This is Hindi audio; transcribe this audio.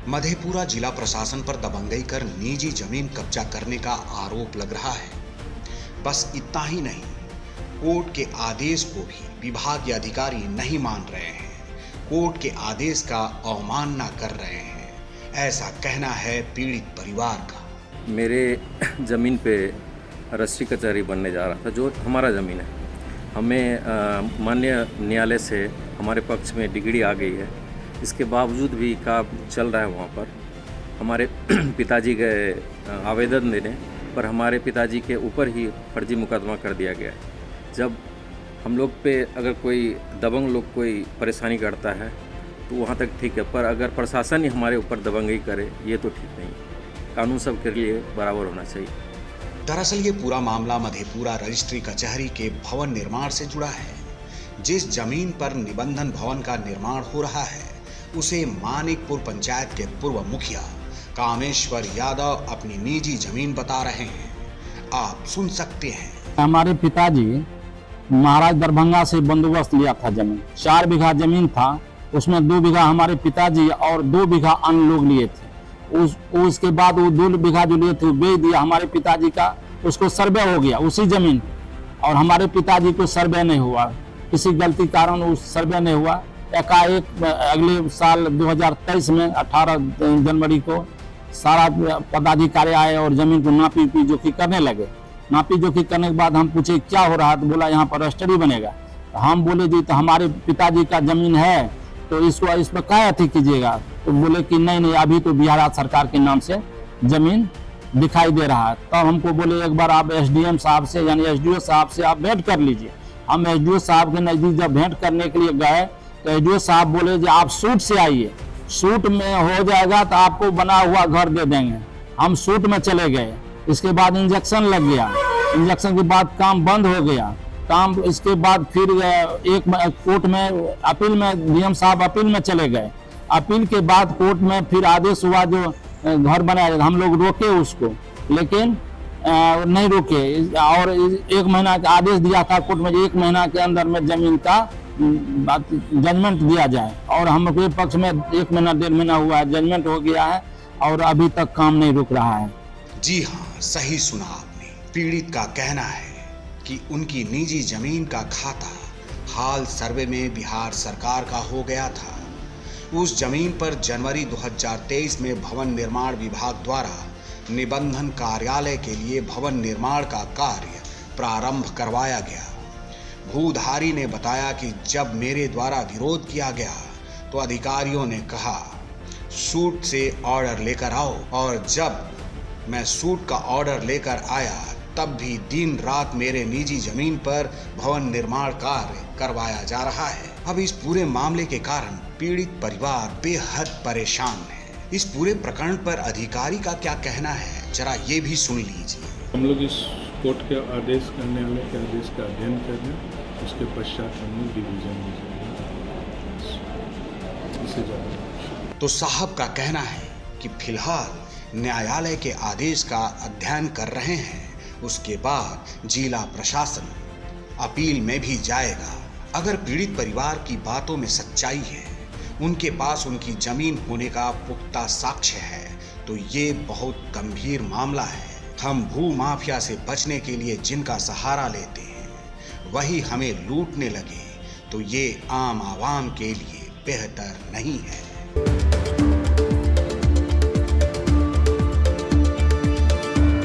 मधेपुरा जिला प्रशासन पर दबंगई कर निजी जमीन कब्जा करने का आरोप लग रहा है। बस इतना ही नहीं, कोर्ट के आदेश को भी विभागीय अधिकारी नहीं मान रहे हैं, कोर्ट के आदेश का अवमानना कर रहे हैं, ऐसा कहना है पीड़ित परिवार का। मेरे ज़मीन पे रजिस्ट्री कचहरी बनने जा रहा था, जो हमारा ज़मीन है। हमें माननीय न्यायालय से हमारे पक्ष में डिग्री आ गई है। इसके बावजूद भी काम चल रहा है वहाँ पर। हमारे पिताजी गए आवेदन देने पर हमारे पिताजी के ऊपर ही फर्जी मुकदमा कर दिया गया है। जब हम लोग पे अगर कोई दबंग लोग कोई परेशानी करता है तो वहाँ तक ठीक है, पर अगर प्रशासन ही हमारे ऊपर दबंगई करे ये तो ठीक नहीं। कानून सबके लिए बराबर होना चाहिए। दरअसल ये पूरा मामला मधेपुरा रजिस्ट्री कचहरी के भवन निर्माण से जुड़ा है। जिस जमीन पर निबंधन भवन का निर्माण हो रहा है उसे मानिकपुर पंचायत के पूर्व मुखिया कामेश्वर यादव अपनी निजी जमीन बता रहे हैं। आप सुन सकते हैं। हमारे पिताजी महाराज दरभंगा से बंदोबस्त लिया था जमीन, 4 बीघा जमीन था, उसमें 2 बीघा हमारे पिताजी और 2 बीघा अन्य लोग लिए थे। उसके बाद वो 2 बीघा जो लिए थे वो बेच दिया हमारे पिताजी का, उसको सर्वे हो गया उसी जमीन, और हमारे पिताजी को सर्वे नहीं हुआ, किसी गलती कारण उस सर्वे नहीं हुआ। एकाएक अगले साल 2023 में 18 जनवरी को सारा पदाधिकारी आए और जमीन को नापी जोखी करने लगे। नापी जोखी करने के बाद हम पूछे क्या हो रहा है, तो बोला यहाँ पर रजिस्ट्री बनेगा। हम बोले जी तो हमारे पिताजी का जमीन है तो इसको इस पर क्या अथी कीजिएगा, तो बोले कि नहीं अभी तो बिहार राज्य सरकार के नाम से जमीन दिखाई दे रहा है। तब हमको बोले एक बार आप एसडीएम साहब से यानी एसडीओ साहब से आप भेंट कर लीजिए। हम एसडीओ साहब के नज़दीक जब भेंट करने के लिए गए तो एसडीओ साहब बोले जी आप सूट से आइए, सूट में हो जाएगा तो आपको बना हुआ घर दे देंगे। हम सूट में चले गए, इसके बाद इंजेक्शन लग गया, इंजेक्शन के बाद काम बंद हो गया। काम इसके बाद फिर एक कोर्ट में अपील में डीएम साहब अपील में चले गए। अपील के बाद कोर्ट में फिर आदेश हुआ जो घर बनाया, हम लोग रोके उसको, लेकिन नहीं रोके और 1 महीना का आदेश दिया था कोर्ट में, 1 महीना के अंदर में जमीन का जजमेंट दिया जाए, और हम लोग के पक्ष में 1 महीना 1.5 महीना हुआ है, जजमेंट हो गया है और अभी तक काम नहीं रुक रहा है। जी हाँ, सही सुना आपने। पीड़ित का कहना है कि उनकी निजी जमीन का खाता हाल सर्वे में बिहार सरकार का हो गया था। उस जमीन पर जनवरी 2023 में भवन निर्माण विभाग द्वारा निबंधन कार्यालय के लिए भवन निर्माण का कार्य प्रारंभ करवाया गया। भूधारी ने बताया कि जब मेरे द्वारा विरोध किया गया तो अधिकारियों ने कहा सूट से ऑर्डर लेकर आओ, और जब मैं सूट का ऑर्डर लेकर आया तब भी दिन रात मेरे निजी जमीन पर भवन निर्माण कार्य करवाया जा रहा है। अब इस पूरे मामले के कारण पीड़ित परिवार बेहद परेशान है। इस पूरे प्रकरण पर अधिकारी का क्या कहना है, जरा ये भी सुन लीजिए। हम लोग इस कोर्ट के आदेश करने वाले के आदेश का अध्ययन कर रहे, उसके पश्चात हम लोग डिवीजन में जाएंगे। इससे ज़्यादा तो साहब का कहना है कि फिलहाल न्यायालय के आदेश का अध्ययन कर रहे हैं, उसके बाद जिला प्रशासन अपील में भी जाएगा। अगर पीड़ित परिवार की बातों में सच्चाई है, उनके पास उनकी जमीन होने का पुख्ता साक्ष्य है, तो ये बहुत गंभीर मामला है। हम भू माफिया से बचने के लिए जिनका सहारा लेते हैं वही हमें लूटने लगे तो ये आम आवाम के लिए बेहतर नहीं है।